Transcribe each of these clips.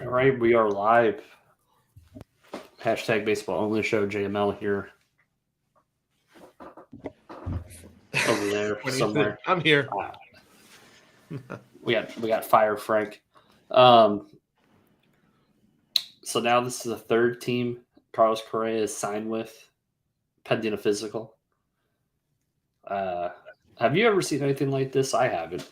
All right, we are live. Hashtag baseball only show JML here over there What do you think? somewhere. I'm here. Uh, we got Fire Frank. Um, so now this is the third team Carlos Correa is signed with, pending a physical. Uh, have you ever seen anything like this? I haven't.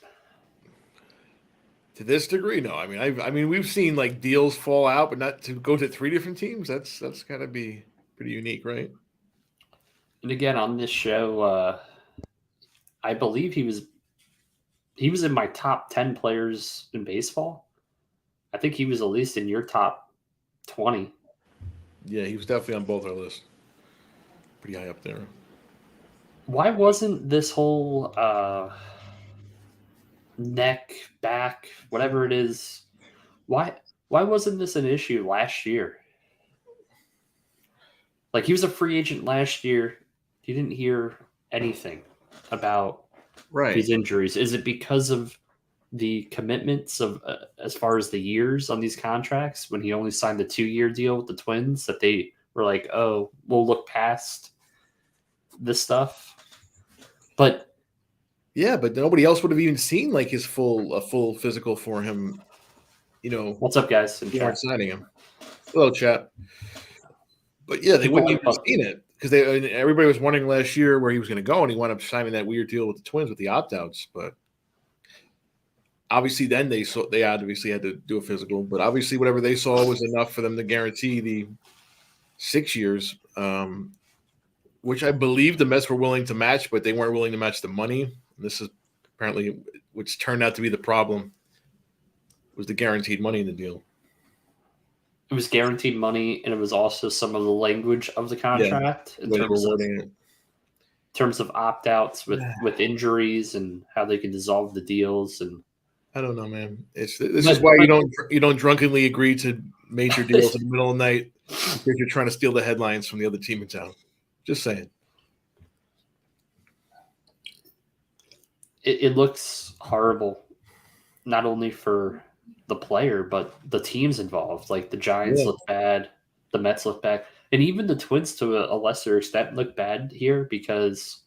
To this degree, no. I mean, we've seen like deals fall out, but not to go to three different teams. That's got to be pretty unique, right? And again, on this show, I believe he was in my top 10 players in baseball. I think he was at least in your top 20. Yeah, he was definitely on both our lists. Pretty high up there. Why wasn't this whole neck, back, whatever it is, why why wasn't this an issue last year? Like he was a free agent last year. You didn't hear anything about Right. these injuries. Is it because of the commitments of as far as the years on these contracts when he only signed a 2-year deal with the Twins that they were like, "Oh, we'll look past this stuff." But Yeah, but nobody else would have even seen like his full physical for him. You know, what's up, guys in they weren't chat? signing him. Hello, chat. But yeah, they People wouldn't like even have seen it because everybody was wondering last year where he was going to go, and he wound up signing that weird deal with the Twins with the opt outs. But obviously, then they obviously had to do a physical. But obviously, whatever they saw was enough for them to guarantee the 6 years, which I believe the Mets were willing to match, but they weren't willing to match the money. And this is apparently which turned out to be the problem was the guaranteed money in the deal. it was guaranteed money, and it was also some of the language of the Yeah, contract the way they were wording it. in terms of opt outs with injuries and how they can dissolve the deals and I don't know, man. This is but why but you don't drunkenly agree to major deals in the middle of the night because you're trying to steal the headlines from the other team in town. Just saying. it looks horrible, not only for the player but the teams involved. Like the Giants Yeah, look bad, the Mets look bad, and even the Twins to a lesser extent look bad here because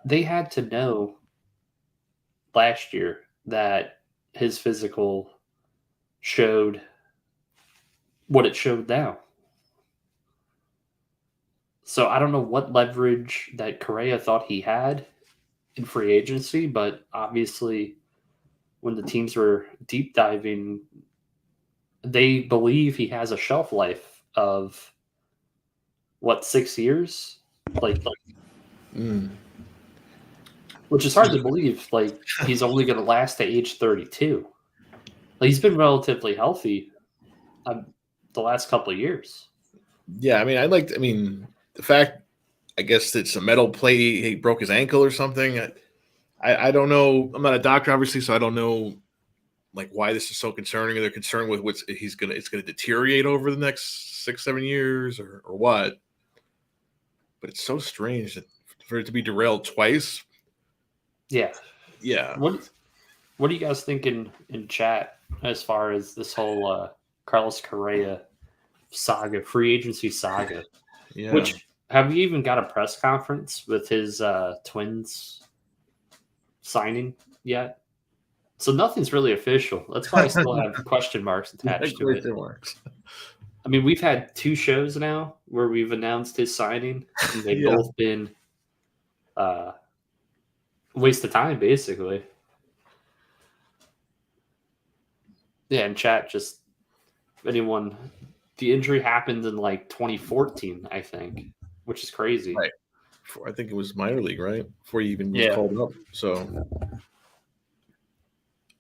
they had to know last year that his physical showed what it showed now. So I don't know what leverage that Correa thought he had in free agency, but obviously when the teams were deep diving, they believe he has a shelf life of what, 6 years? Like, mm. which is hard to believe. Like he's only going to last to age 32. Like he's been relatively healthy the last couple of years. Yeah. I mean, the fact. I guess it's a metal plate. He broke his ankle or something. I don't know. I'm not a doctor, obviously, so I don't know like why this is so concerning. Or they're concerned with what's it's gonna deteriorate over the next 6-7 years or what. But it's so strange that for it to be derailed twice. Yeah. Yeah. What do you guys think in chat as far as this whole Carlos Correa saga, free agency saga? Yeah. Which have you even got a press conference with his Twins signing yet? So nothing's really official. That's why I still have question marks attached to it. Question marks. I mean, we've had 2 shows now where we've announced his signing, and they've Yeah. both been uh, a waste of time, basically. Yeah, in chat, just anyone, the injury happened in like 2014, I think, which is crazy. Right. I think it was minor league, right? Before he even was Yeah. called up. So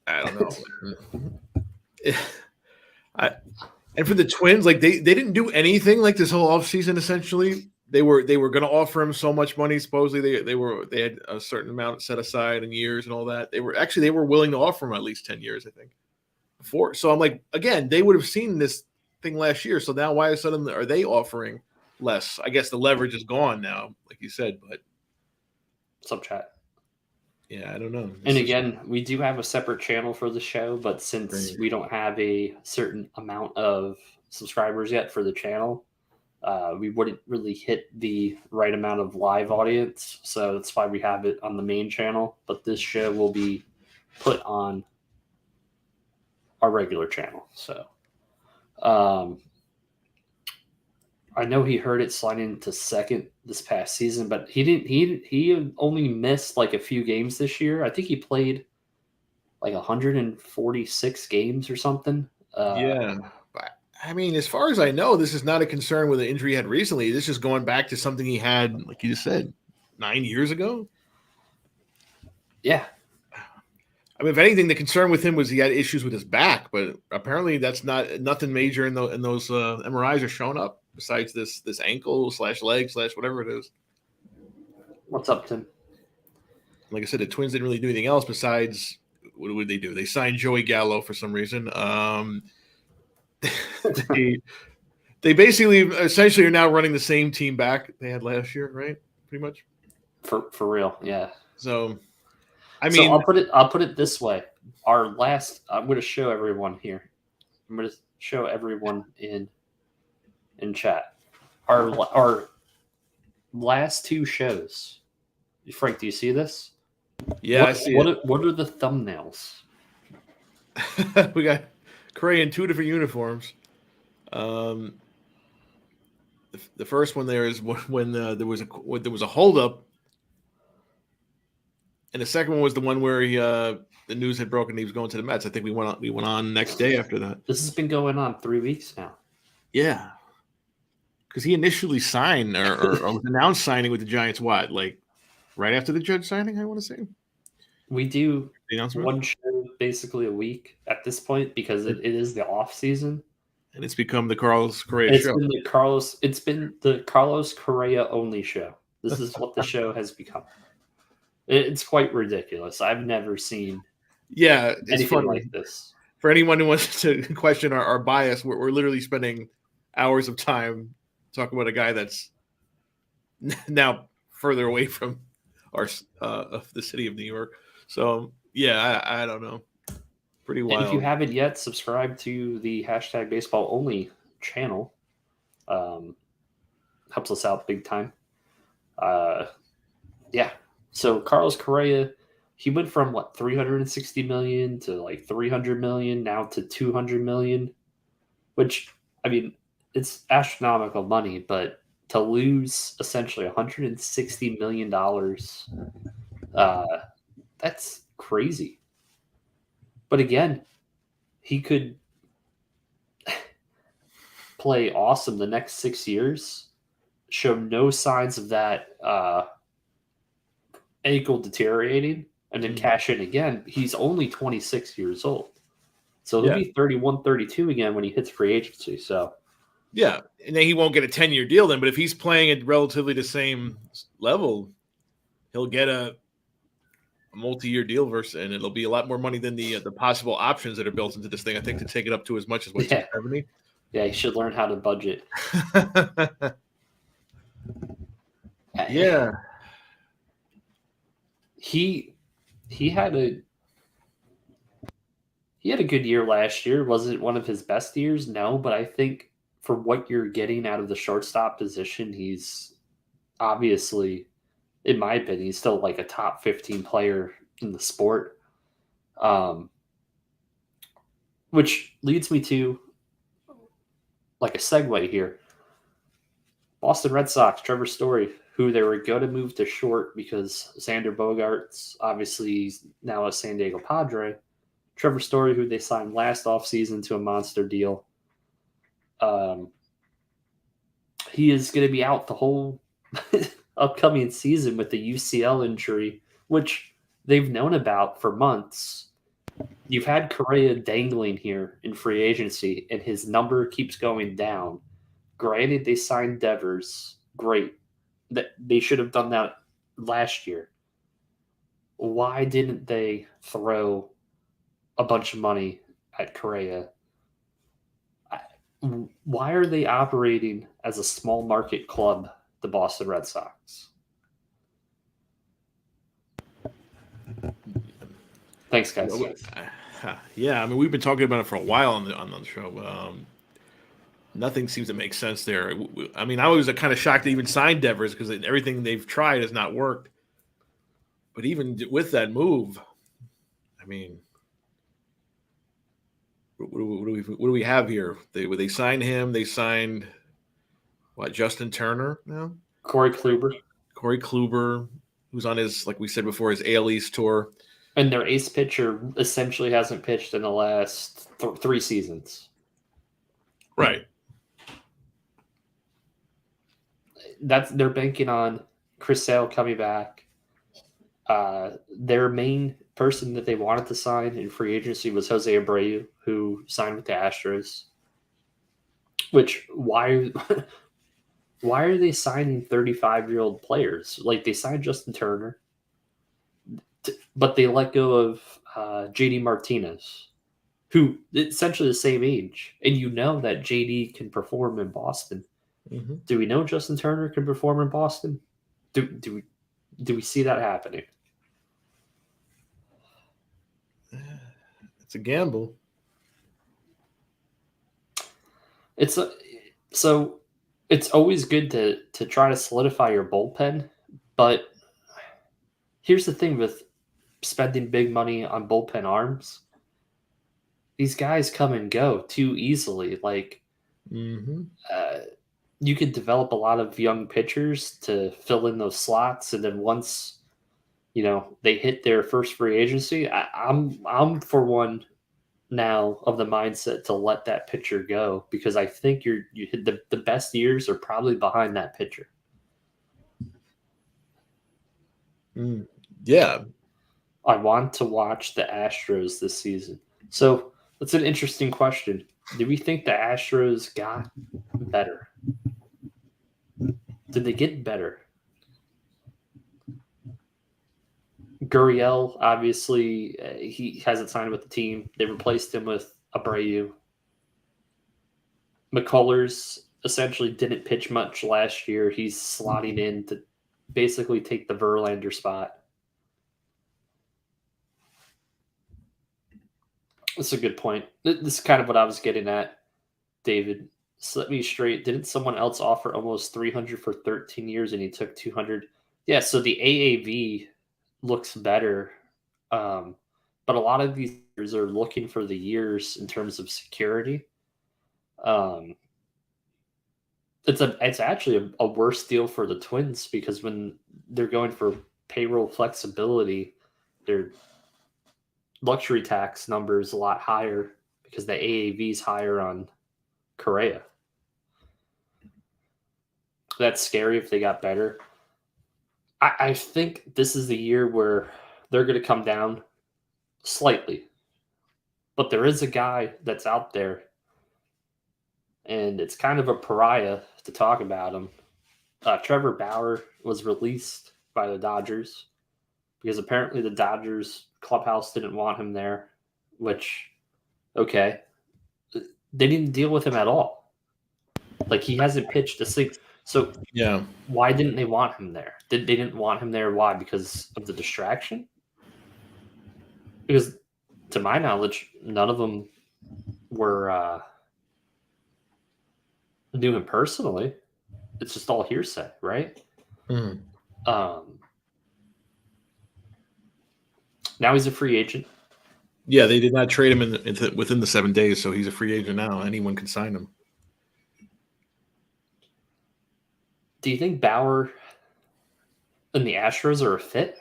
I don't know. I, and for the Twins, like they didn't do anything like this whole offseason, essentially. They were going to offer him so much money. Supposedly they had a certain amount set aside in years and all that. They were willing to offer him at least 10 years, I think. Before. So I'm like, again, they would have seen this thing last year. So now why suddenly are they offering less? I guess the leverage is gone now, like you said, but Sub chat. Yeah, I don't know. And This is again, we do have a separate channel for the show, but since great. we don't have a certain amount of subscribers yet for the channel, we wouldn't really hit the right amount of live audience. So that's why we have it on the main channel. But this show will be put on our regular channel. So um, I know he heard it sliding into second this past season, but he didn't. He only missed like a few games this year. I think he played like 146 games or something. Yeah. But, I mean, as far as I know, this is not a concern with the injury he had recently. This is going back to something he had, like you just said, 9 years ago. Yeah, I mean, if anything, the concern with him was he had issues with his back, but apparently that's nothing major in those MRIs are showing up besides this ankle / leg / whatever it is. what's up, Tim? Like I said, the Twins didn't really do anything else besides what would they do? They signed Joey Gallo for some reason. They they basically essentially are now running the same team back they had last year, right? Pretty much. For real, yeah. So I So mean, I'll put it this way. Our last, I'm going to show everyone here. I'm going to show everyone in chat. Our last two shows. Frank, do you see this? yeah, I see it. What are the thumbnails? We got Correa in 2 different uniforms. The first one there is when there was a holdup, and the second one was the one where the news had broken he was going to the Mets. I think we went on next day after that. This has been going on 3 weeks now. Yeah, because he initially signed or was announced signing with the Giants. What, like right after the Judge signing? I want to say We do the announcement, one show basically a week at this point because it is the off season. and it's become the Carlos Correa It's show. been the Carlos Correa only show. This is what the show has become. It's quite ridiculous. I've never seen Yeah, it's anything funny. like this. For anyone who wants to question our bias, we're literally spending hours of time talking about a guy that's now further away from our of the city of New York. So yeah, I don't know. Pretty And if you wild. haven't yet, subscribe to the hashtag baseball only channel. Helps us out big time. Yeah. So Carlos Correa, he went from what 360 million to like 300 million, now to 200 million, which I mean, it's astronomical money, but to lose essentially 160 million dollars, that's crazy. But again, he could play awesome the next 6 years, show no signs of that ankle deteriorating, and then cash in again. He's only 26 years old. So he'll be 31, 32 again when he hits free agency. So yeah, and then he won't get a 10-year deal then, but if he's playing at relatively the same level, he'll get a multi-year deal and it'll be a lot more money than the possible options that are built into this thing. I think to take it up to as much as what 270. Yeah, he should learn how to budget. Yeah. He had a good year last year. Was it one of his best years? No, but I think for what you're getting out of the shortstop position, he's obviously, in my opinion, he's still like a top 15 player in the sport. Which leads me to like a segue here. Boston Red Sox, Trevor Story, who they were going to move to short because Xander Bogaerts, obviously, he's now a San Diego Padre. Trevor Story, who they signed last offseason to a monster deal. He is going to be out the whole upcoming season with the UCL injury, which they've known about for months. You've had Correa dangling here in free agency, and his number keeps going down. Granted, they signed Devers. Great. That they should have done that last year. Why didn't they throw a bunch of money at Correa? Why are they operating as a small market club, the Boston Red Sox? Thanks, You guys. know, yeah, I mean, we've been talking about it for a while on the show. Nothing seems to make sense there. I mean, I was kind of shocked to even sign Devers because everything they've tried has not worked. But even with that move, I mean, what do we have here? They signed him. They signed what? Justin Turner now. Corey Kluber. Corey Kluber, who's on his, like we said before, his AL East tour. And their ace pitcher essentially hasn't pitched in the last 3 seasons. Right. They're banking on Chris Sale coming back. Their main person that they wanted to sign in free agency was Jose Abreu, who signed with the Astros. Which why are they signing 35-year-old players? Like they signed Justin Turner, but they let go of JD Martinez, who essentially the same age, and you know that JD can perform in Boston. Mm-hmm. Do we know Justin Turner can perform in Boston? Do we see that happening? It's a gamble. So it's always good to try to solidify your bullpen, but here's the thing with spending big money on bullpen arms. These guys come and go too easily. Like Mm-hmm. you could develop a lot of young pitchers to fill in those slots, and then once they hit their first free agency, I'm for one now of the mindset to let that pitcher go because I think you hit the best years are probably behind that pitcher. Yeah. I want to watch the Astros this season. So that's an interesting question. Do we think the Astros got better? Did they get better? Gurriel, obviously, he hasn't signed with the team. They replaced him with Abreu. McCullers essentially didn't pitch much last year. He's slotting in to basically take the Verlander spot. That's a good point. This is kind of what I was getting at, David. Set me straight. Didn't someone else offer almost 300 for 13 years and he took 200? Yeah, so the AAV looks better. But a lot of these years are looking for the years in terms of security. It's actually a worse deal for the Twins because when they're going for payroll flexibility, their luxury tax number is a lot higher because the AAV is higher on Correa. That's scary if they got better. I think this is the year where they're going to come down slightly. But there is a guy that's out there, and it's kind of a pariah to talk about him. Trevor Bauer was released by the Dodgers because apparently the Dodgers clubhouse didn't want him there, which, okay. They didn't deal with him at all. Like, he hasn't pitched a single. So, Yeah. why didn't they want him there? They didn't want him there. Why? Because of the distraction? Because, to my knowledge, none of them were knew him personally. It's just all hearsay, right? Mm. Now he's a free agent. Yeah, they did not trade him within the 7 days, so he's a free agent now. Anyone can sign him. Do you think Bauer and the Astros are a fit?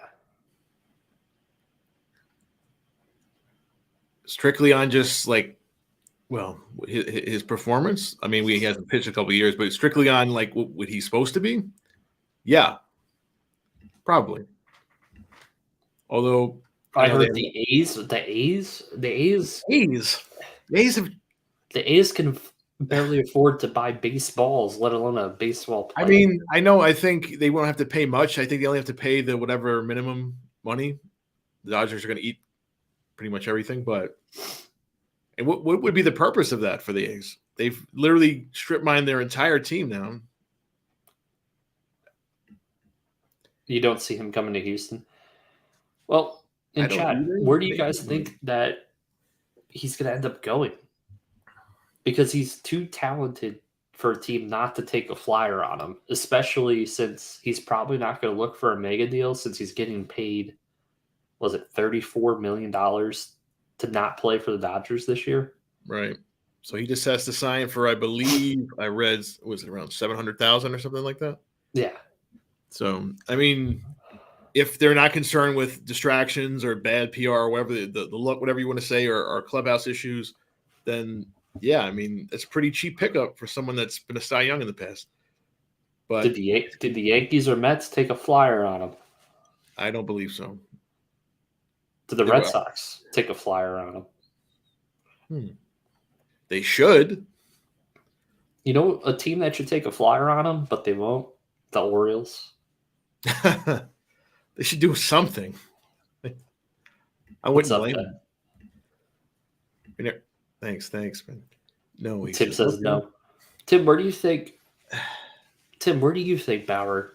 Strictly on just his performance. I mean, he hasn't pitched a couple of years, but strictly on like what he's supposed to be. Yeah, probably. Although I heard the A's can barely afford to buy baseballs, let alone a baseball player. I mean, I know. I think they won't have to pay much. I think they only have to pay the whatever minimum money. The Dodgers are going to eat pretty much everything. But and what would be the purpose of that for the A's? They've literally strip mined their entire team now. You don't see him coming to Houston. Well, In don't chat, either. where do you Maybe, guys think that he's going to end up going? Because he's too talented for a team not to take a flyer on him, especially since he's probably not going to look for a mega deal since he's getting paid, was it $34 million to not play for the Dodgers this year? right. So he just has to sign for, I believe, I read, was it around 700,000 or something like that? Yeah. So, I mean, if they're not concerned with distractions or bad PR or whatever the look, whatever you want to say, or clubhouse issues, then yeah, I mean, it's a pretty cheap pickup for someone that's been a Cy Young in the past. But Did the Yankees or Mets take a flyer on him? I don't believe so. Did the They Red were, Sox take a flyer on him? They should. You know, a team that should take a flyer on him, but they won't? The Orioles. They should do something. I What's wouldn't up, blame Ben? them. I mean, thanks, man. No, he Tim should. says Okay. no. Tim, where do you think Bauer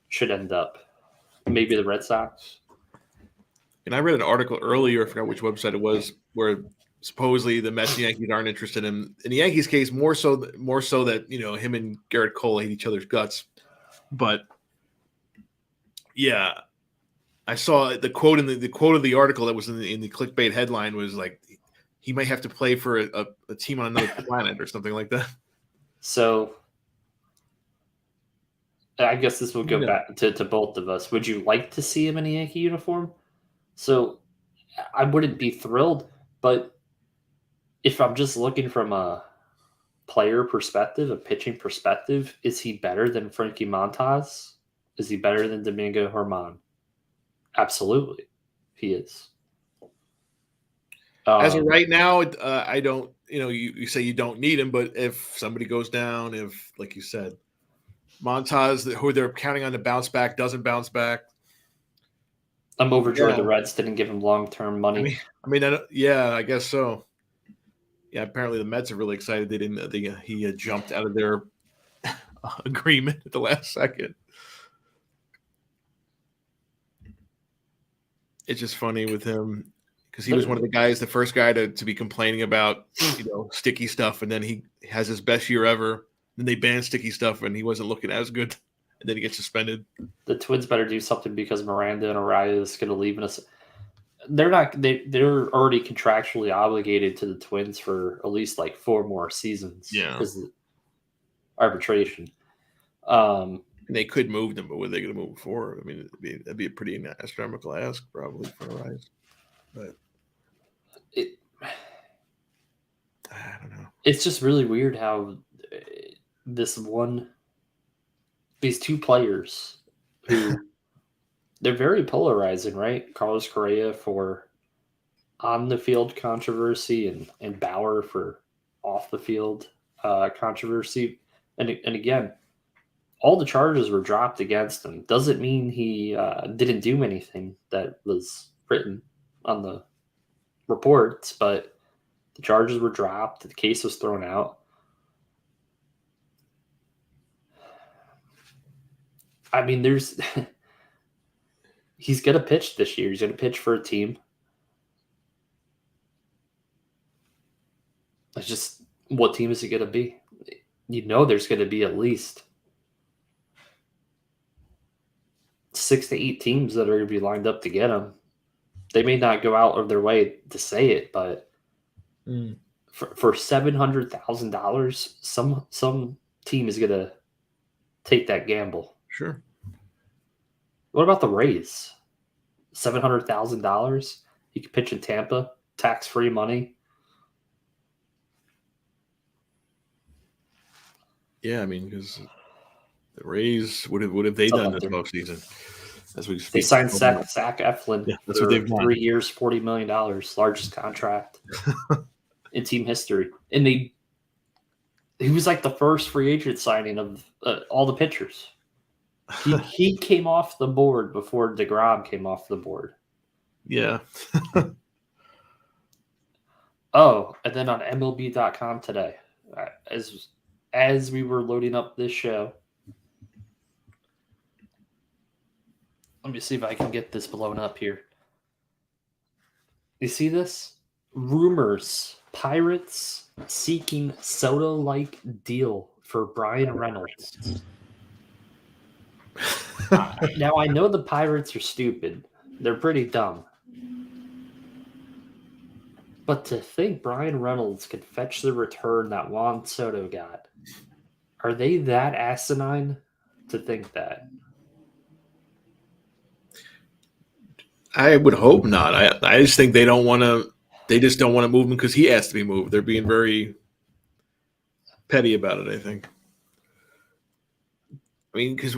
should end up? Maybe the Red Sox? And I read an article earlier, I forgot which website it was, where supposedly the Mets and Yankees aren't interested in the Yankees case more so that him and Garrett Cole hate each other's guts. But yeah, I saw the quote in the quote of the article that was in the clickbait headline was like he might have to play for a team on another planet or something like that. So I guess this will go back to both of us. Would you like to see him in a Yankee uniform? So I wouldn't be thrilled, but if I'm just looking from a player perspective, a pitching perspective, is he better than Frankie Montas? Is he better than Domingo Germán? Absolutely, he is. As of right now, I don't. You say you don't need him, but if somebody goes down, if like you said, Montas, who they're counting on to bounce back, doesn't bounce back. I'm overjoyed the Reds didn't give him long-term money. I guess so. Yeah, apparently the Mets are really excited they didn't. He jumped out of their agreement at the last second. It's just funny with him because he was one of the guys, the first guy to be complaining about sticky stuff, and then he has his best year ever. Then they banned sticky stuff, and he wasn't looking as good, and then he gets suspended. The Twins better do something because Miranda and Arias going to leave us. They're not. They're already contractually obligated to the Twins for at least like 4 more seasons. Yeah, because arbitration. And they could move them, but what are they going to move for? I mean, that'd be a pretty astronomical ask, probably for Arias. But I don't know. It's just really weird how these two players who they're very polarizing, right? Carlos Correa for on the field controversy and Bauer for off the field controversy. And again, all the charges were dropped against him. Doesn't mean he didn't do anything that was written on the reports, but the charges were dropped. The case was thrown out. I mean, he's going to pitch this year. He's going to pitch for a team. It's just, what team is it going to be? There's going to be at least 6 to 8 teams that are going to be lined up to get him. They may not go out of their way to say it, but for $700,000, some team is going to take that gamble. Sure. What about the Rays? $700,000. He could pitch in Tampa, tax-free money. Yeah, I mean, because the Rays, what have they done this offseason? They signed Zach Eflin. Yeah, that's what they've done. 3 years, $40 million, largest contract in team history. And he was like the first free agent signing of all the pitchers. He came off the board before DeGrom came off the board. Yeah. Oh, and then on MLB.com today, as we were loading up this show, let me see if I can get this blown up here. You see this? Rumors. Pirates seeking Soto-like deal for Brian Reynolds. Now, I know the Pirates are stupid. They're pretty dumb. But to think Brian Reynolds could fetch the return that Juan Soto got, are they that asinine to think that? I would hope not. I just think they don't want to. They just don't want to move him because he has to be moved. They're being very petty about it. I think. I mean, because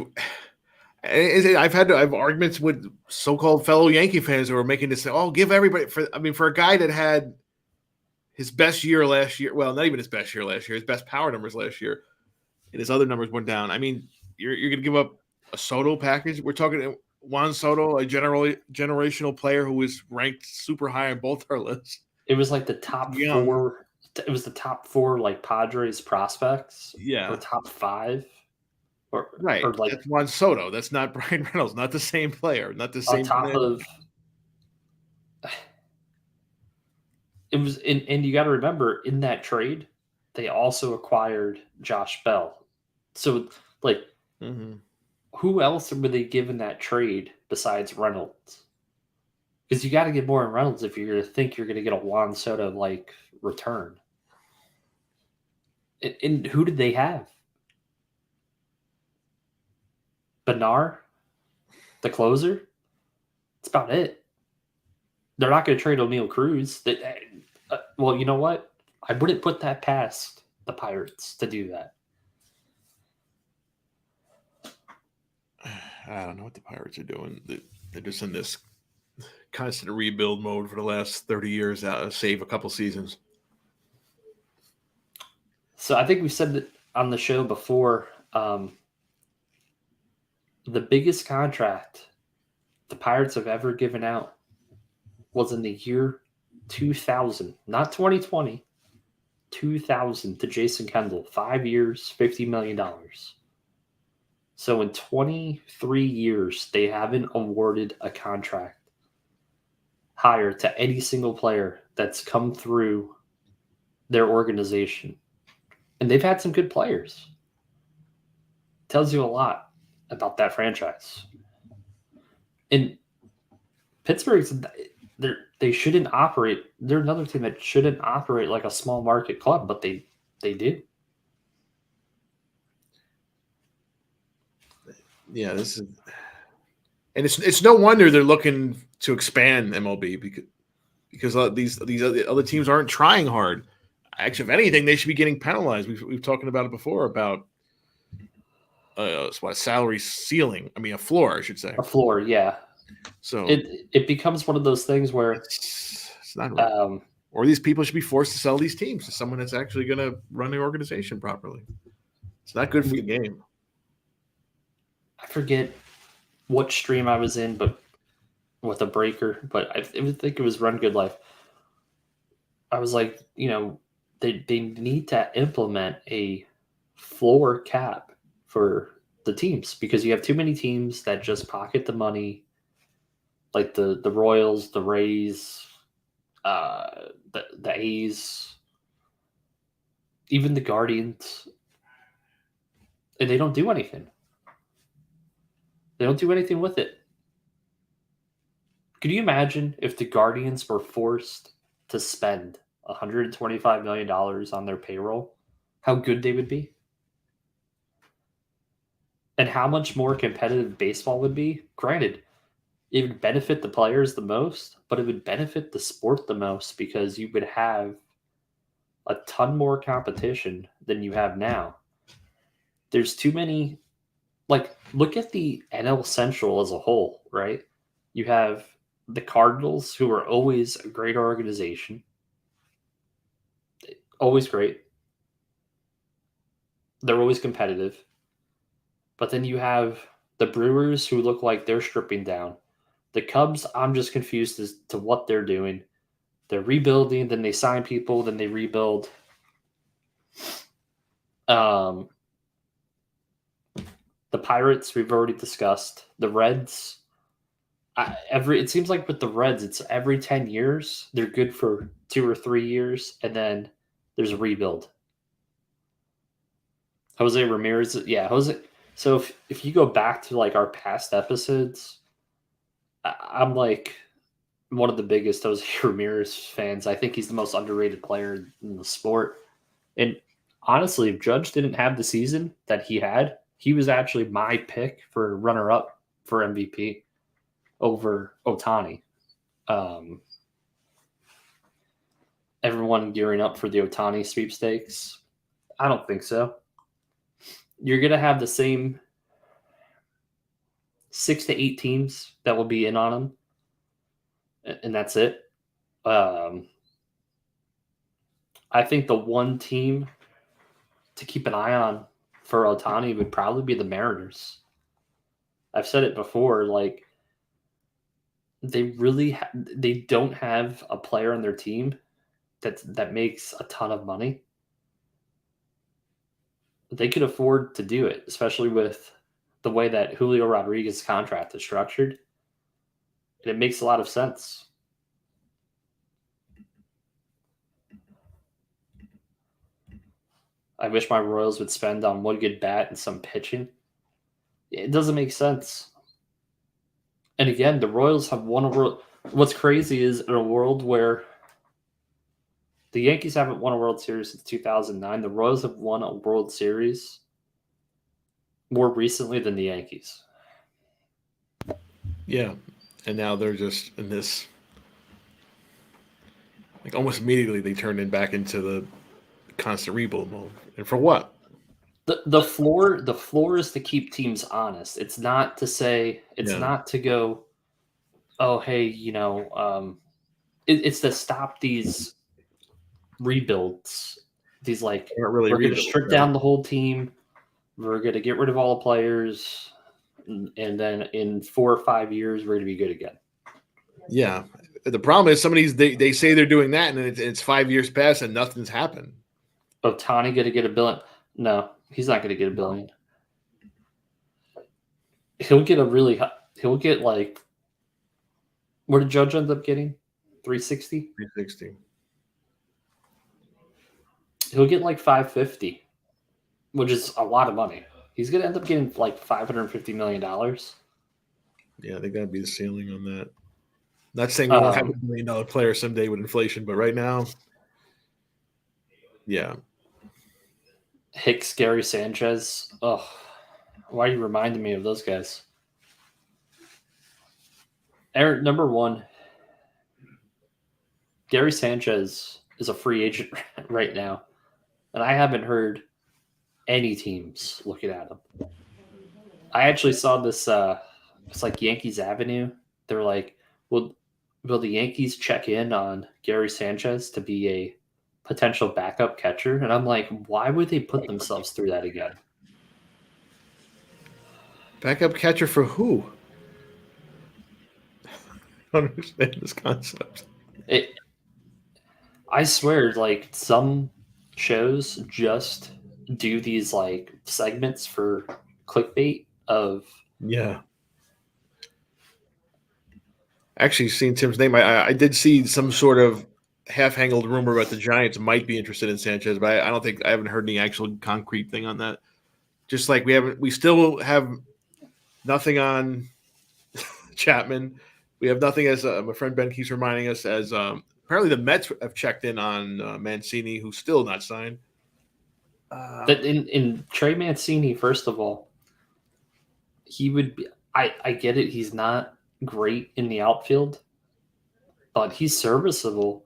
I have arguments with so-called fellow Yankee fans who are making this. Oh, give everybody for. I mean, for a guy that had his best year last year. Well, not even his best year last year. His best power numbers last year, and his other numbers went down. I mean, you're going to give up a Soto package. We're talking Juan Soto, a generational player who was ranked super high on both our lists. It was like the top Young. 4. It was the top 4 like Padres prospects. Yeah. Or top 5. Right. Or like that's Juan Soto. That's not Brian Reynolds. Not the same player. Not the same. on top of. It was, and you got to remember in that trade, they also acquired Josh Bell. So, like, who else were they given that trade besides Reynolds? Because you got to get more in Reynolds if you're going to think you're going to get a Juan Soto like return. And who did they have? Bernard, the closer. That's about it. They're not going to trade O'Neal Cruz. Well, you know what? I wouldn't put that past the Pirates to do that. I don't know what the Pirates are doing. They're just in this constant rebuild mode for the last 30 years, save a couple seasons. So I think we said that on the show before, the biggest contract the Pirates have ever given out was in the year 2000, not 2020, 2000 to Jason Kendall, 5 years, $50 million. So in 23 years, they haven't awarded a contract higher to any single player that's come through their organization. And they've had some good players. Tells you a lot about that franchise. And Pittsburgh's, they shouldn't operate. They're another team that shouldn't operate like a small market club, but they do. Yeah, this is, and it's no wonder they're looking to expand MLB because these other teams aren't trying hard. Actually, if anything, they should be getting penalized. We've talked about it before about a salary ceiling. I mean, a floor, I should say. A floor, yeah. So it becomes one of those things where it's not right. Or these people should be forced to sell these teams to someone that's actually going to run the organization properly. It's not good for the game. I forget what stream I was in, but with a breaker, but I think it was Run Good Life. I was like, they need to implement a floor cap for the teams because you have too many teams that just pocket the money, like the Royals, the Rays, the A's, even the Guardians, and they don't do anything. They don't do anything with it. Could you imagine if the Guardians were forced to spend $125 million on their payroll? How good they would be? And how much more competitive baseball would be? Granted, it would benefit the players the most, but it would benefit the sport the most because you would have a ton more competition than you have now. There's too many. Like, look at the NL Central as a whole, right? You have the Cardinals, who are always a great organization. Always great. They're always competitive. But then you have the Brewers, who look like they're stripping down. The Cubs, I'm just confused as to what they're doing. They're rebuilding, then they sign people, then they rebuild. The Pirates, we've already discussed. The Reds, It seems like with the Reds, it's every 10 years they're good for 2 or 3 years, and then there's a rebuild. Jose Ramirez, yeah, Jose. So if you go back to like our past episodes, I'm like one of the biggest Jose Ramirez fans. I think he's the most underrated player in the sport. And honestly, if Judge didn't have the season that he had, he was actually my pick for runner up for MVP over Otani. Um, Everyone gearing up for the Otani sweepstakes. I don't think so. You're going to have the same 6 to 8 teams that will be in on him, and that's it. I think the one team to keep an eye on for Otani would probably be the Mariners. I've said it before, like they don't have a player on their team that makes a ton of money. They could afford to do it, especially with the way that Julio Rodriguez's contract is structured. And it makes a lot of sense. I wish my Royals would spend on one good bat and some pitching. It doesn't make sense. And again, the Royals have won a world. What's crazy is in a world where the Yankees haven't won a World Series since 2009, the Royals have won a World Series more recently than the Yankees. Yeah, and now they're just in this. Like almost immediately, they turned it back into the constant rebuild mode. And for what? The floor is to keep teams honest. It's not to say it's Yeah. not to go, oh hey, it's to stop these rebuilds. These like Not really we're going to rebuild, strip right? down the whole team. We're going to get rid of all the players, and then in 4 or 5 years we're going to be good again. Yeah. The problem is some of these they say they're doing that, and it's 5 years past and nothing's happened. Otani going to get $1 billion? No, he's not going to get $1 billion. He'll get like, what did Judge end up getting? 360. 360. He'll get like 550, which is a lot of money. He's going to end up getting like $550 million. Yeah, they got to be the ceiling on that. Not saying we won't have $1 million player someday with inflation, but right now, yeah. Hicks, Gary Sanchez. Oh, why are you reminding me of those guys? Aaron, number one, Gary Sanchez is a free agent right now, and I haven't heard any teams looking at him. I actually saw this. It's like Yankees Avenue. They're like, will the Yankees check in on Gary Sanchez to be a potential backup catcher? And I'm like, why would they put themselves through that again? Backup catcher for who? I don't understand this concept. I swear, like some shows just do these like segments for clickbait of Yeah. Actually, seen Tim's name. I did see some sort of half-hangled rumor about the Giants might be interested in Sanchez, but I don't think I haven't heard any actual concrete thing on that. Just like we still have nothing on Chapman. We have nothing, as my friend Ben keeps reminding us, as apparently the Mets have checked in on Mancini, who's still not signed. that in Trey Mancini. First of all, he would be. I get it. He's not great in the outfield, but he's serviceable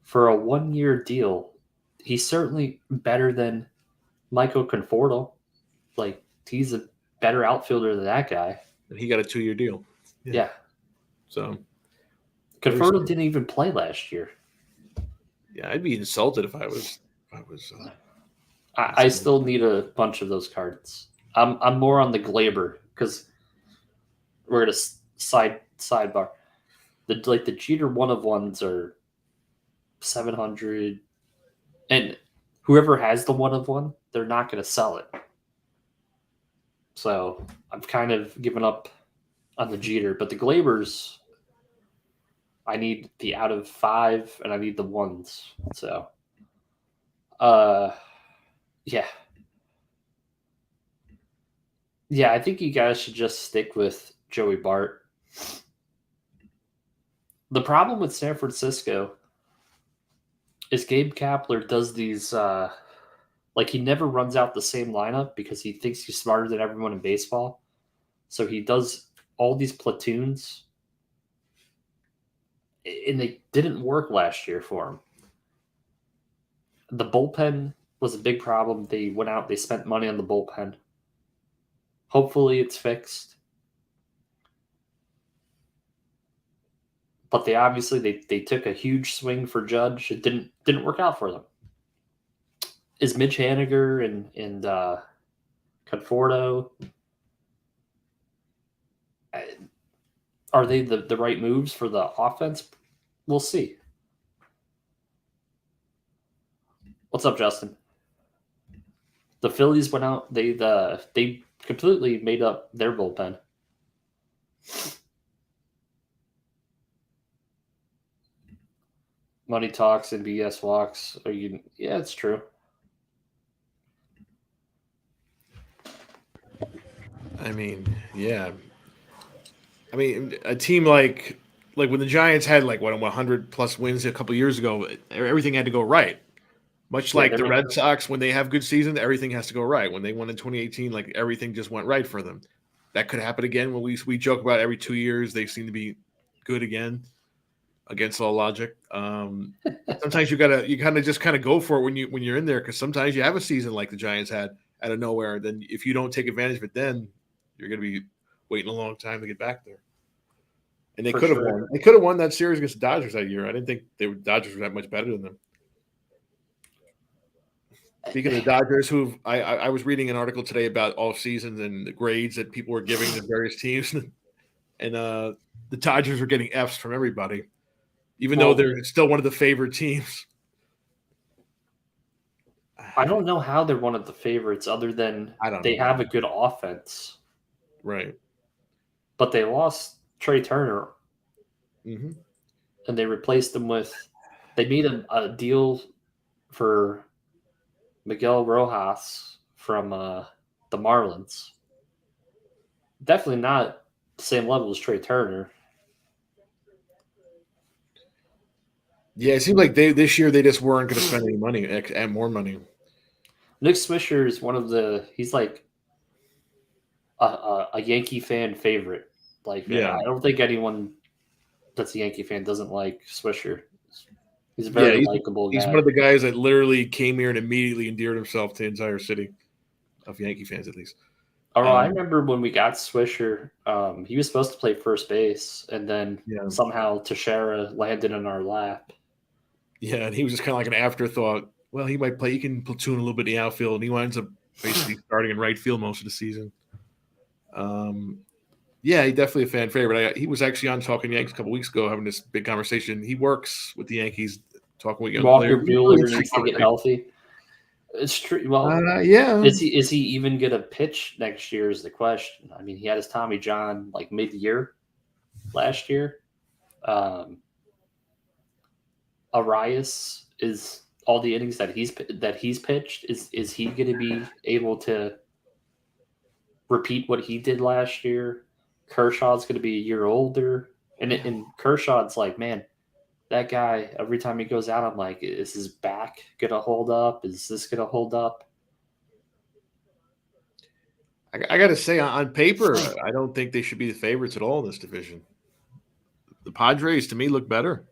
for a 1 year deal. He's certainly better than Michael Conforto. Like he's a better outfielder than that guy. And he got a 2-year deal. Yeah. So Conforto didn't even play last year. Yeah, I'd be insulted if I was. I still need a bunch of those cards. I'm more on the Glaber because we're at a sidebar. The Jeter 1-of-1s are 700, and whoever has the 1-of-1, they're not going to sell it. So I've kind of given up on the Jeter, but the Glabers, I need the out of 5 and I need the ones. So, uh, yeah, yeah, I think you guys should just stick with Joey Bart. The problem with San Francisco is Gabe Kapler does these like he never runs out the same lineup because he thinks he's smarter than everyone in baseball. So he does all these platoons, and they didn't work last year for him. The bullpen was a big problem. They went out, they spent money on the bullpen. Hopefully it's fixed. But they obviously they took a huge swing for Judge. It didn't work out for them. Is Mitch Haniger and Conforto, are they the right moves for the offense? We'll see. What's up, Justin? The Phillies went out. They completely made up their bullpen. Money talks and BS walks. Yeah, it's true. I mean, yeah. I mean, a team like when the Giants had like 100 plus wins a couple years ago, everything had to go right. Much like the Red Sox, when they have good seasons, everything has to go right. When they won in 2018, like everything just went right for them. That could happen again. When we joke about every 2 years, they seem to be good again, against all logic. Sometimes you kind of go for it when you're in there, because sometimes you have a season like the Giants had out of nowhere. Then if you don't take advantage of it, then you're going to be waiting a long time to get back there. And they could have won. They could have won that series against the Dodgers that year. I didn't think Dodgers were that much better than them. Speaking of the Dodgers, who I was reading an article today about all seasons and the grades that people were giving to various teams, and the Dodgers were getting Fs from everybody, even though they're still one of the favorite teams. I don't know how they're one of the favorites, other than they have a good offense, right? But they lost Trey Turner, and they replaced him with. They made a deal for Miguel Rojas from the Marlins. Definitely not the same level as Trey Turner. Yeah, it seemed like this year they just weren't going to spend any money and more money. Nick Swisher is he's like a Yankee fan favorite. Like, yeah. I don't think anyone that's a Yankee fan doesn't like Swisher. He's a very likable guy. He's one of the guys that literally came here and immediately endeared himself to the entire city of Yankee fans, at least. I remember when we got Swisher, he was supposed to play first base, and then somehow Teixeira landed in our lap. Yeah, and he was just kind of like an afterthought. Well, he might play. He can platoon a little bit in the outfield, and he winds up basically starting in right field most of the season. Yeah, he's definitely a fan favorite. He was actually on Talking Yanks a couple weeks ago having this big conversation. He works with the Yankees, talking with young players. Walker Buehler needs to get healthy. It's true. Well, yeah. Is he even going to pitch next year is the question. I mean, he had his Tommy John like mid-year last year. Arias is all the innings that he's pitched. Is he going to be able to repeat what he did last year? Kershaw's going to be a year older, and Kershaw's like, man, that guy, every time he goes out, I'm like, is his back going to hold up? Is this going to hold up? I got to say, on paper, I don't think they should be the favorites at all in this division. The Padres, to me, look better.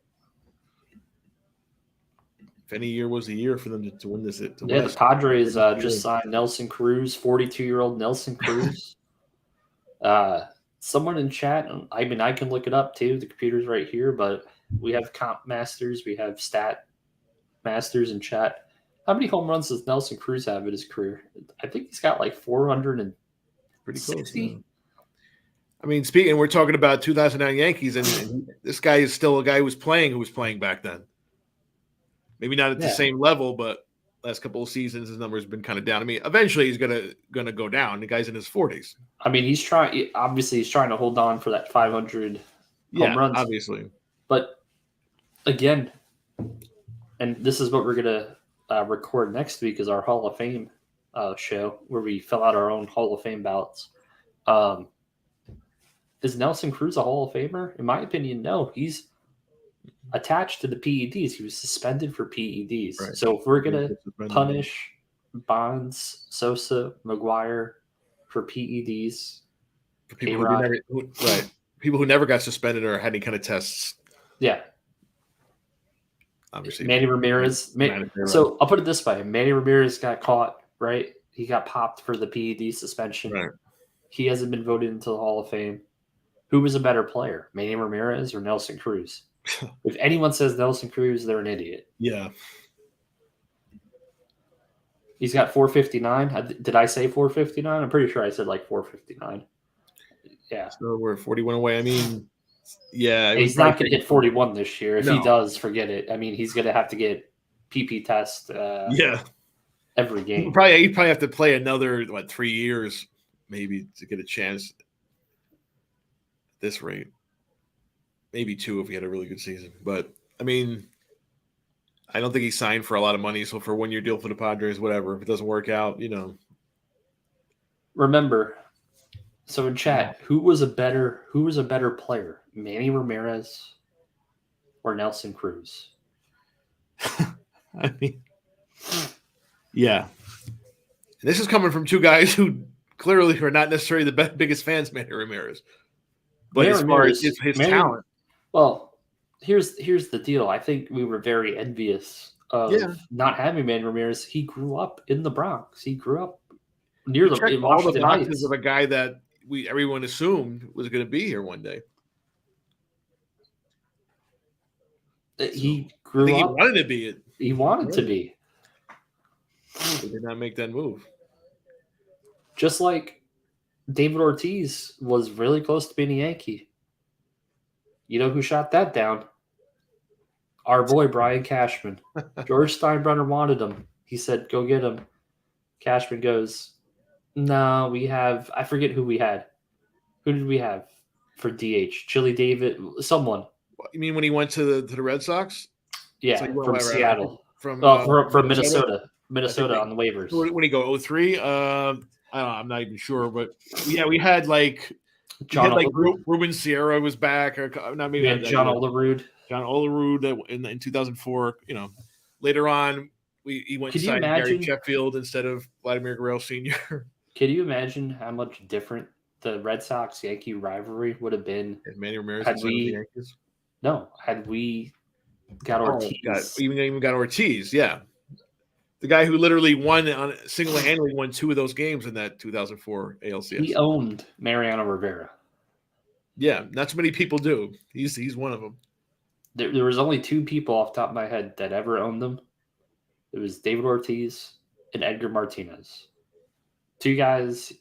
If any year was the year for them to win this. The Padres just signed Nelson Cruz, 42-year-old Nelson Cruz. Someone in chat, I mean, I can look it up too. The computer's right here, but we have comp masters, we have stat masters in chat. How many home runs does Nelson Cruz have in his career? I think he's got like 460. Pretty close. Yeah. I mean, we're talking about 2009 Yankees, and this guy is still a guy who was playing back then. Maybe not at the same level, but last couple of seasons, his numbers have been kind of down. I mean, eventually he's gonna go down. The guy's in his 40s. I mean, he's trying. Obviously, he's trying to hold on for that 500 Yeah, home runs. obviously. But again, and this is what we're gonna record next week is our Hall of Fame show where we fill out our own Hall of Fame ballots. Is Nelson Cruz a Hall of Famer? In my opinion, no. He's attached to the PEDs. He was suspended for PEDs. Right. So if we're gonna punish Bonds, Sosa, McGuire for PEDs, for people people who never got suspended or had any kind of tests. Yeah. Obviously, Manny Ramirez. So I'll put it this way: Manny Ramirez got caught, right? He got popped for the PED suspension. Right. He hasn't been voted into the Hall of Fame. Who was a better player, Manny Ramirez or Nelson Cruz? If anyone says Nelson Cruz, they're an idiot. Yeah. He's got 459. Did I say 459? I'm pretty sure I said like 459. Yeah. So we're 41 away. I mean, yeah. He's not going to hit 41 this year. If No. he does, forget it. I mean, he's going to have to get PP test every game. He'd probably have to play another, 3 years maybe to get a chance at this rate. Maybe 2 if he had a really good season. But, I mean, I don't think he signed for a lot of money. So for a 1-year deal for the Padres, whatever. If it doesn't work out, Remember, so in chat, who was a better player, Manny Ramirez or Nelson Cruz? I mean, yeah. This is coming from 2 guys who clearly are not necessarily the biggest fans, Manny Ramirez. But Manny as far as his talent. Well, here's the deal. I think we were very envious of not having Manny Ramirez. He grew up in the Bronx. He grew up near the Washington Heights of a guy that everyone assumed was going to be here one day. He grew up. He wanted to be it. He wanted to be. He did not make that move. Just like David Ortiz was really close to being a Yankee. You know who shot that down? Our boy Brian Cashman. George Steinbrenner wanted him. He said, "Go get him." Cashman goes, "No, we have." I forget who we had. Who did we have for DH? Chili David, someone. You mean when he went to the Red Sox? Yeah, from Seattle. From Minnesota. Minnesota on the waivers. When he go 03? I don't know. I'm not even sure, but yeah, we had Ruben Sierra was back, or not maybe John Olerud. John Olerud in 2004. Later on he went to sign Gary Sheffield instead of Vladimir Guerrero Sr. Can you imagine how much different the Red Sox Yankee rivalry would have been if Manny Ramirez had we got Ortiz? Even got Ortiz, yeah. The guy who literally single-handedly won 2 of those games in that 2004 ALCS. He owned Mariano Rivera. Yeah, not so many people do. He's one of them. There was only 2 people off the top of my head that ever owned them. It was David Ortiz and Edgar Martinez. 2 guys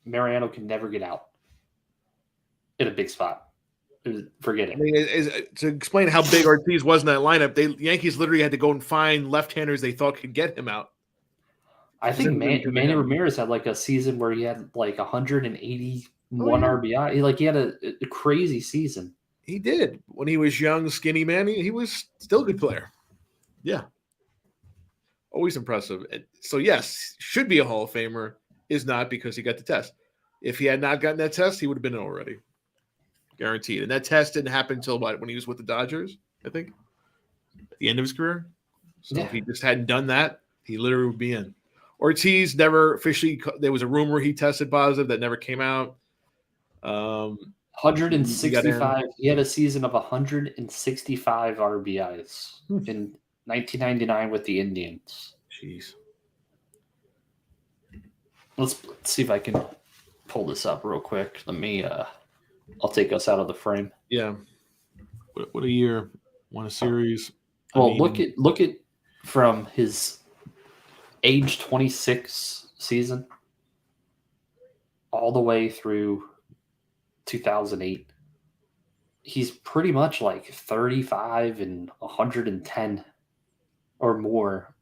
Mariano can never get out in a big spot. Forget it. I mean, to explain how big Ortiz was in that lineup, the Yankees literally had to go and find left-handers they thought could get him out. I think Manny Ramirez had a season where he had 181 RBI. He had a crazy season. He did. When he was young, skinny Manny, he was still a good player. Yeah. Always impressive. So, yes, should be a Hall of Famer. Is not because he got the test. If he had not gotten that test, he would have been already. Guaranteed. And that test didn't happen until when he was with the Dodgers, I think, at the end of his career. So if he just hadn't done that, he literally would be in. Ortiz never officially – there was a rumor he tested positive that never came out. 165 – he had a season of 165 RBIs in 1999 with the Indians. Jeez. Let's see if I can pull this up real quick. Let me I'll take us out of the frame. Yeah. What a year. Won a series. Well, look at from his age 26 season all the way through 2008. He's pretty much 35 and 110 or more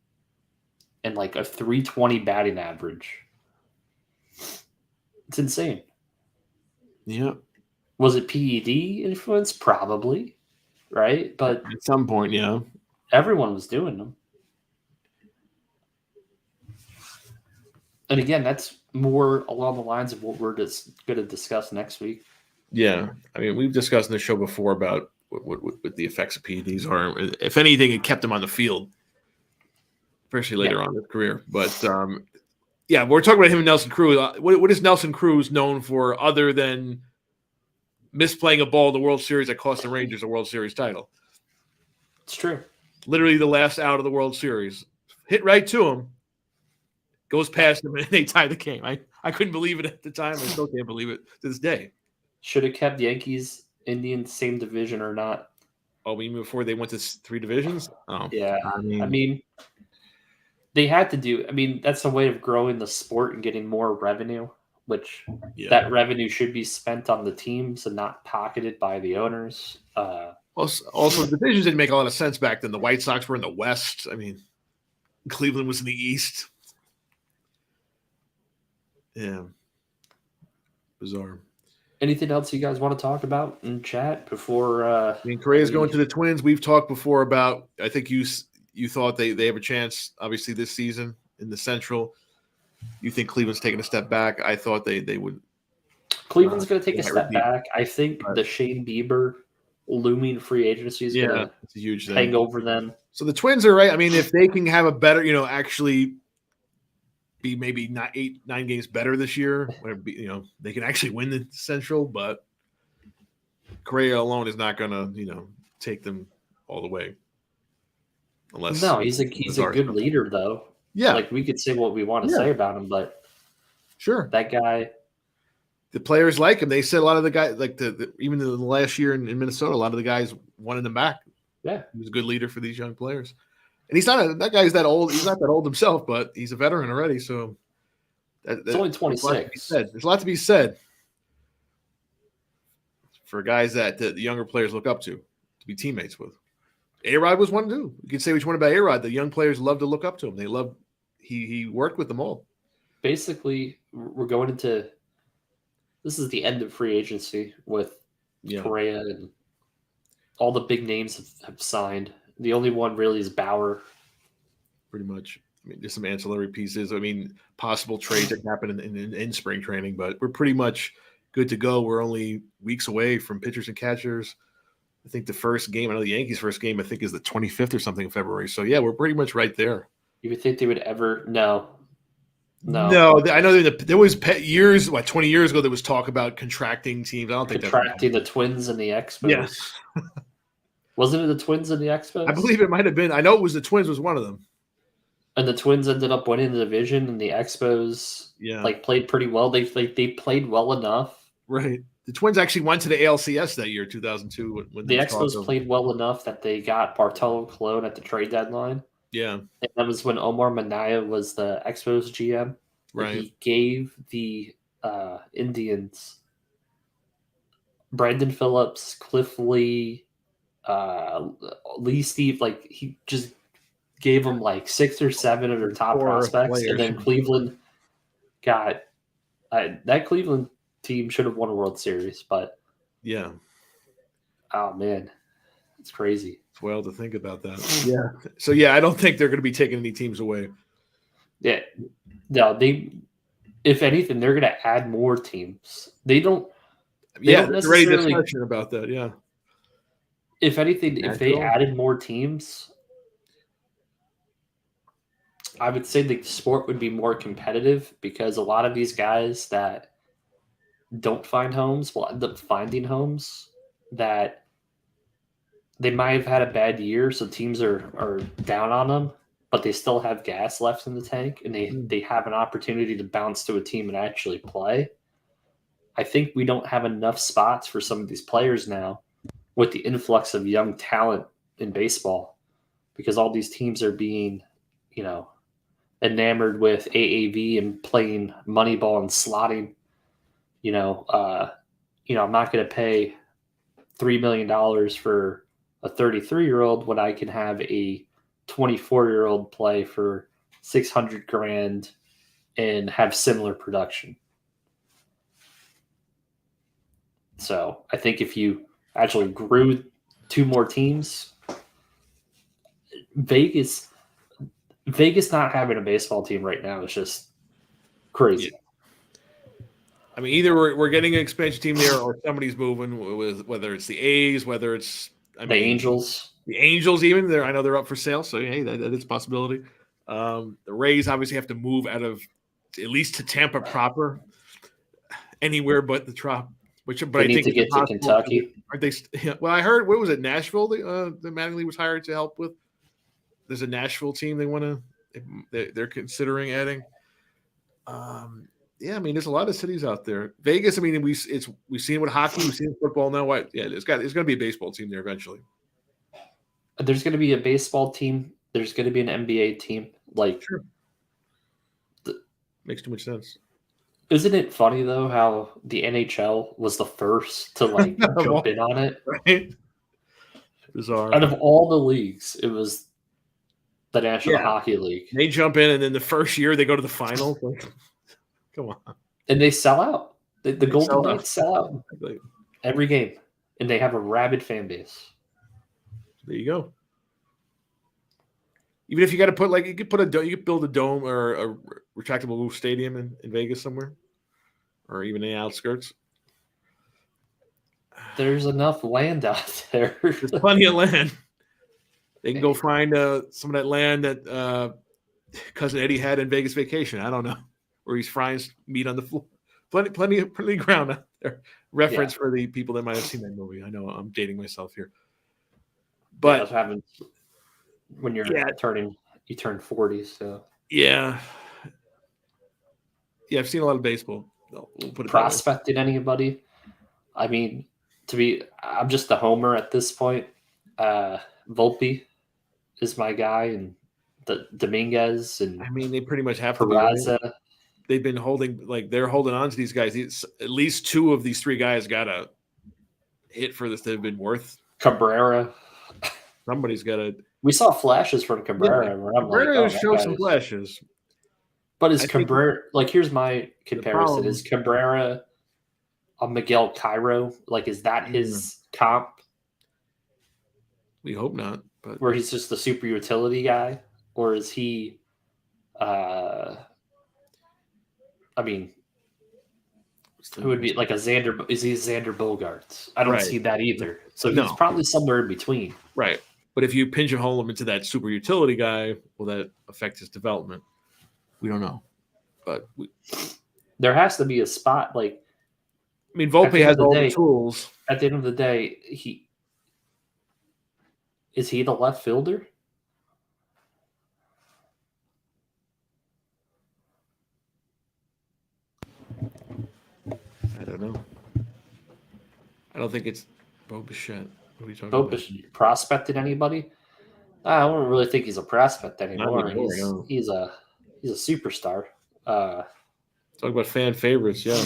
and like a 320 batting average. It's insane. Yeah. Was it PED influence? Probably, right? But At some point, yeah. everyone was doing them. And again, that's more along the lines of what we're just going to discuss next week. Yeah. I mean, we've discussed in the show before about what the effects of PEDs are. If anything, it kept him on the field, especially later on in his career. But yeah, we're talking about him and Nelson Cruz. What is Nelson Cruz known for other than misplaying a ball in the World Series that cost the Rangers a World Series title? It's true. Literally the last out of the World Series. Hit right to him. Goes past him, and they tie the game. I couldn't believe it at the time. I still can't believe it to this day. Should have kept Yankees, Indians, same division or not. Oh, even before they went to 3 divisions? Oh, yeah. I mean, they had to do. I mean, that's a way of growing the sport and getting more revenue, which that revenue should be spent on the teams and not pocketed by the owners. Also, the divisions didn't make a lot of sense back then. The White Sox were in the West. I mean, Cleveland was in the East. Yeah. Bizarre. Anything else you guys want to talk about in chat before? I mean, Correa's going to the Twins. We've talked before about. I think you thought they have a chance, obviously, this season in the Central. You think Cleveland's taking a step back? I thought they would. Cleveland's going to take a step back. I think the Shane Bieber looming free agency is going to hang over them. So the Twins are right. I mean, if they can have a better, actually be maybe not 8-9 games better this year, they can actually win the Central, but Correa alone is not going to, take them all the way. Unless he's a good leader, though. Yeah, like we could say what we want to say about him, but sure, that guy. The players like him. They said a lot of the guys, like even in the last year in Minnesota, a lot of the guys wanted him back. Yeah, he was a good leader for these young players. And he's not that guy's that old. He's not that old himself, but he's a veteran already. So it's only 26. There's a lot to be said for guys that the younger players look up to be teammates with. A-Rod was one too. You could say which one about A-Rod. The young players love to look up to him. They love. He worked with them all. Basically, we're going into. This is the end of free agency with Correa and all the big names have signed. The only one really is Bauer. Pretty much. I mean, there's some ancillary pieces. I mean, possible trades that happen in spring training, but we're pretty much good to go. We're only weeks away from pitchers and catchers. I think the first game, I know the Yankees' first game, I think is the 25th or something in February. So, yeah, we're pretty much right there. You would think they would ever – No, I know there was years, 20 years ago, there was talk about contracting teams. I don't think contracting the Twins and the Expos. Yes. Wasn't it the Twins and the Expos? I believe it might have been. I know it was the Twins was one of them. And the Twins ended up winning the division, and the Expos played pretty well. They played well enough. Right. The Twins actually went to the ALCS that year, 2002. When the Expos played well enough that they got Bartolo Colon at the trade deadline. Yeah. And that was when Omar Minaya was the Expos GM. Right. He gave the Indians Brandon Phillips, Cliff Lee, Lee Steve. Like, he just gave them like 6 or 7 of their top prospects. Players. And then Cleveland got that Cleveland team should have won a World Series. But yeah. Oh, man. It's crazy. It's wild to think about that. Yeah. So, yeah, I don't think they're going to be taking any teams away. Yeah. No, if anything, they're going to add more teams. They don't there's already discussion about that, yeah. If anything, if they added more teams, I would say the sport would be more competitive because a lot of these guys that don't find homes will end up finding homes that they might have had a bad year, so teams are down on them, but they still have gas left in the tank, and they have an opportunity to bounce to a team and actually play. I think we don't have enough spots for some of these players now with the influx of young talent in baseball because all these teams are being, enamored with AAV and playing Moneyball and slotting. I'm not going to pay $3 million for a 33-year-old when I can have a 24-year-old play for $600,000 and have similar production. So I think if you actually grew 2 more teams, Vegas not having a baseball team right now is just crazy. Yeah. I mean, either we're getting an expansion team there, or somebody's moving. With whether it's the A's, whether it's The Angels. the Angels, even there. I know they're up for sale, so hey, that is a possibility. The Rays obviously have to move out of at least to Tampa proper, anywhere but the Trop. But They I need think to it's get to impossible. Kentucky. Aren't they? Yeah, well, I heard, what was it? Nashville. The Mattingly was hired to help with. There's a Nashville team they want to. They're considering adding. Yeah, I mean, there's a lot of cities out there. Vegas. I mean, we've seen it with hockey, we've seen it with football now. What? Yeah, it's going to be a baseball team there eventually. There's going to be a baseball team. There's going to be an NBA team. Like, sure. Makes too much sense. Isn't it funny though how the NHL was the first to like jump in on it? Right? Bizarre. Out of all the leagues, it was the National Hockey League. They jump in, and then the first year they go to the finals. Like, come on. And they sell out. The Golden Knights sell out every game, and they have a rabid fan base. There you go. Even if you got to put you could build a dome or a retractable roof stadium in Vegas somewhere, or even in the outskirts. There's enough land out there. There's plenty of land. They can go find some of that land that cousin Eddie had in Vegas Vacation. I don't know, where he's frying meat on the floor. Plenty of ground out there. Reference for the people that might have seen that movie. I know I'm dating myself here, but that's what happens when you turn 40. So yeah, I've seen a lot of baseball. We'll put it prospected anybody. I mean, I'm just a homer at this point. Volpe is my guy, and the Dominguez, and I mean, they pretty much have Peraza. to be. They've been they're holding on to these guys. At least 2 of these 3 guys got a hit for this. They've been worth. Cabrera. Somebody's got to. We saw flashes from Cabrera. Where I'm Cabrera showed some flashes. But is Cabrera, here's my comparison. Is Cabrera a Miguel Cairo? Like, is that his comp? We hope not. But where he's just the super utility guy? Or is he, I mean, who would be like a Xander? Is he Xander Bogaerts? I don't see that either. So he's probably somewhere in between. Right. But if you pinch a hole him into that super utility guy, will that affect his development? We don't know. But there has to be a spot. Like, I mean, Volpe has all the tools. At the end of the day, is he the left fielder? I don't know. I don't think it's Bo Bichette. What are you talking about? Prospected anybody? I don't really think he's a prospect anymore. He's a superstar. Talk about fan favorites, yeah.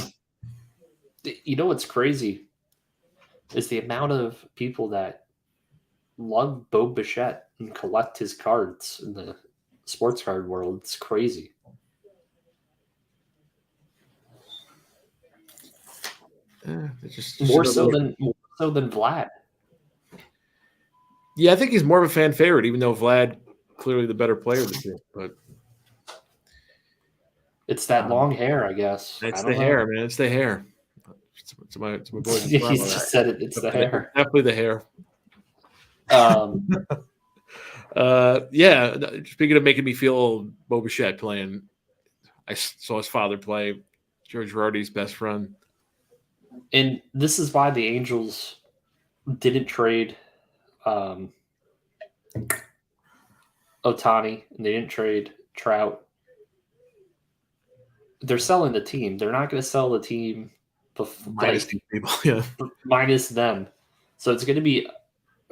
You know what's crazy is the amount of people that love Bo Bichette and collect his cards in the sports card world. It's crazy. More so than Vlad. Yeah, I think he's more of a fan favorite, even though Vlad clearly the better player this year. But it's that long hair, I guess. It's the hair, man. It's the hair. It's my boy. He just said it. It's the hair. Definitely the hair. Yeah. Speaking of making me feel old, Bo Bichette playing, I saw his father play, George Girardi's best friend. And this is why the Angels didn't trade Ohtani, and they didn't trade Trout. They're selling the team. They're not going to sell the team minus people, yeah. Minus them. So it's going to be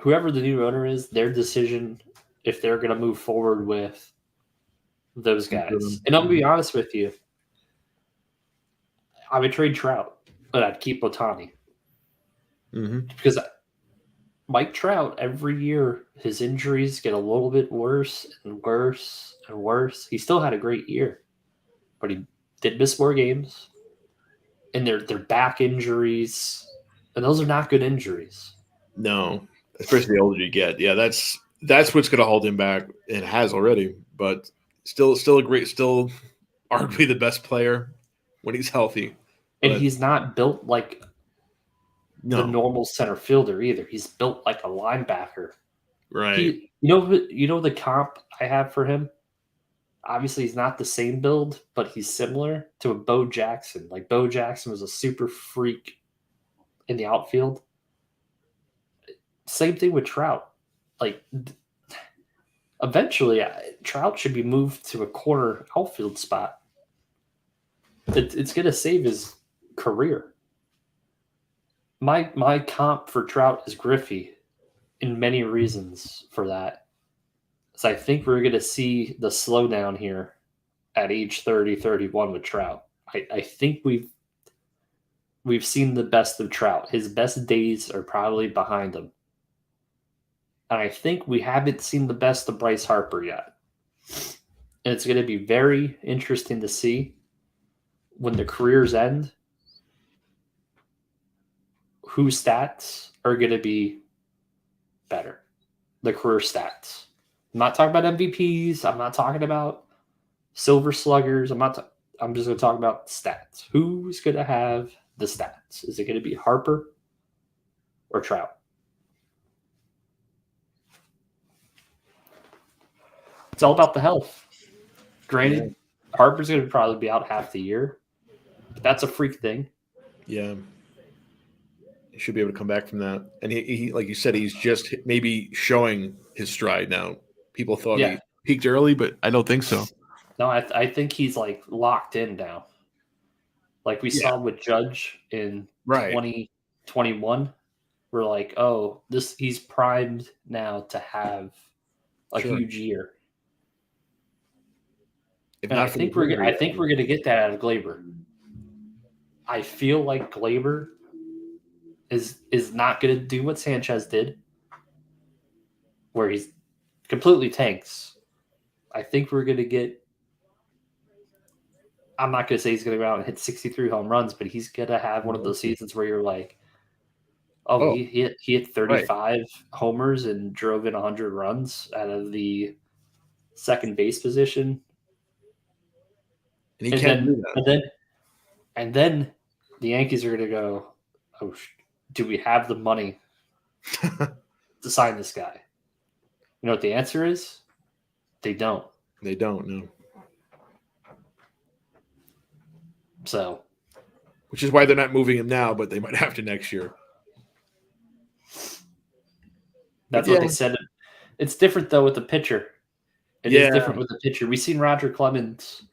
whoever the new owner is, their decision if they're going to move forward with those guys. And I'm going to be honest with you. I would trade Trout, but I'd keep Ohtani. Mm-hmm. Because Mike Trout, every year, his injuries get a little bit worse and worse and worse. He still had a great year, but he did miss more games, and they're back injuries, and those are not good injuries. No, especially the older you get. Yeah, that's what's going to hold him back, and has already. But still a great, still arguably the best player when he's healthy. And But he's not built like the no, normal center fielder either. He's built like a linebacker. right, You know the comp I have for him. Obviously, he's not the same build, but he's similar to a Bo Jackson. Like Bo Jackson was a super freak in the outfield. Same thing with Trout. Like eventually, Trout should be moved to a corner outfield spot. It's going to save his career. My comp for Trout is Griffey, in many reasons for that. So I think we're going to see the slowdown here at age 30, 31 with Trout. I think we've seen the best of Trout. His best days are probably behind him. And I think we haven't seen the best of Bryce Harper yet. And it's going to be very interesting to see when the careers end whose stats are going to be better. The career stats. I'm not talking about MVPs. I'm not talking about silver sluggers. I'm just going to talk about stats. Who's going to have the stats? Is it going to be Harper or Trout? It's all about the health. Granted, Harper's going to probably be out half the year. But that's a freak thing. yeah, he should be able to come back from that. And he like you said, he's just maybe showing his stride now. People thought Yeah. he peaked early, but I don't think so. No, I think he's like locked in now. Like we Yeah, saw with Judge in right. 2021. We're like, oh, he's primed now to have a Sure. huge year. If And I not for the think we're injury, I think we're gonna get that out of Glaber. I feel like Glaber is not gonna do what Sanchez did, where he's completely tanks. I think we're gonna get. I'm not gonna say he's gonna go out and hit 63 home runs, but he's gonna have one of those seasons where you're like, oh, oh, he hit right. 35 homers and drove in 100 runs out of the second base position, And he and can't then do and then and then the Yankees are gonna go, oh, do we have the money that. to sign this guy? You know what the answer is? They don't. They don't know. So Which is why they're not moving him now, but they might have to next year. But that's yeah, what they said. It's different though with the pitcher. It is yeah, different with the pitcher. We've seen Roger Clemens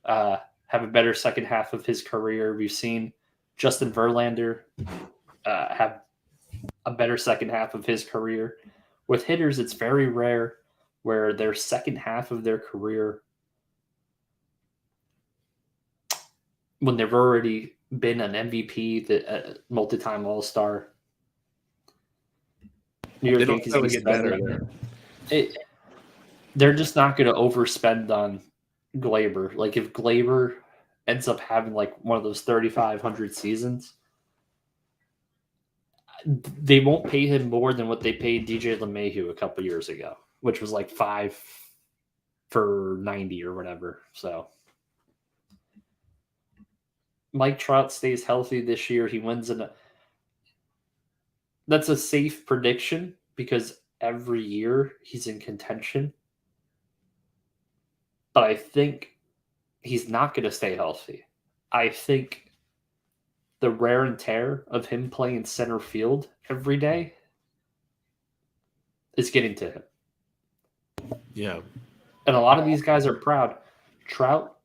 have a better second half of his career. We've seen Justin Verlander have a better second half of his career. With hitters, it's very rare where their second half of their career, when they've already been an MVP, the multi-time All-Star. New they York don't Yankees necessarily get better spending there. it. They're just not going to overspend on Glaber. Like if Glaber ends up having like one of those 3,500 seasons, they won't pay him more than what they paid DJ LeMahieu a couple years ago, which was like 5 for 90 or whatever. So Mike Trout stays healthy this year. He wins that's a safe prediction because every year he's in contention. But I think he's not going to stay healthy. I think the wear and tear of him playing center field every day is getting to him. Yeah, And a lot of these guys are proud. Trout,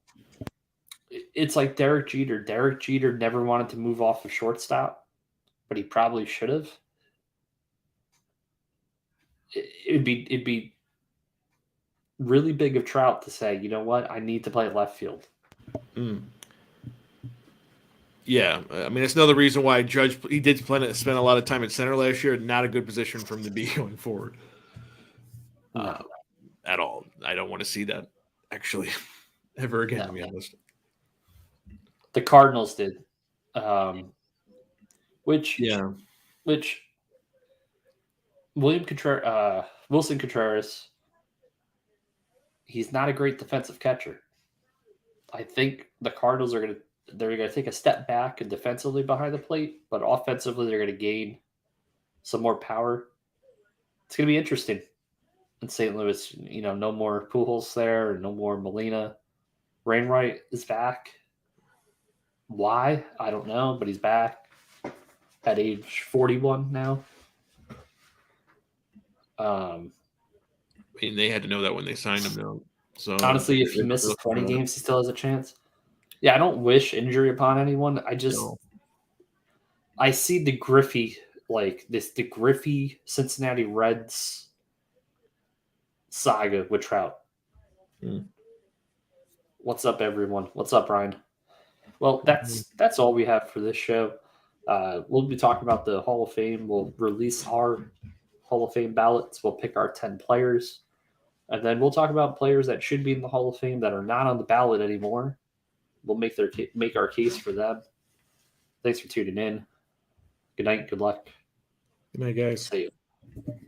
it's like Derek Jeter. Derek Jeter never wanted to move off of shortstop, but he probably should have. It'd be really big of Trout to say, you know what, I need to play left field. mm. Yeah, I mean, it's another reason why Judge he did spend a lot of time at center last year. Not a good position for him to be going forward uh, No, at all. I don't want to see that actually ever again. To no. be honest, The Cardinals did, um, which yeah, which Wilson Contreras, he's not a great defensive catcher. I think the Cardinals they're gonna take a step back and defensively behind the plate, but offensively they're gonna gain some more power. It's gonna be interesting in St. Louis. No more Pujols there, no more Molina. Rainwright is back. Why? I don't know, but he's back at age 41 now. Um, I mean, they had to know that when they signed him, though. So Honestly, if he misses 20 games, he still has a chance. Yeah, I don't wish injury upon anyone. No. I see the Griffey Cincinnati Reds saga with Trout. Hmm. What's up, everyone? What's up, Ryan? Well, Mhm. that's all we have for this show. We'll be talking about the Hall of Fame. We'll release our Hall of Fame ballots. We'll pick our 10 players. And then we'll talk about players that should be in the Hall of Fame that are not on the ballot anymore. We'll make our case for them. Thanks for tuning in. Good night. Good luck. Good night, guys. See you.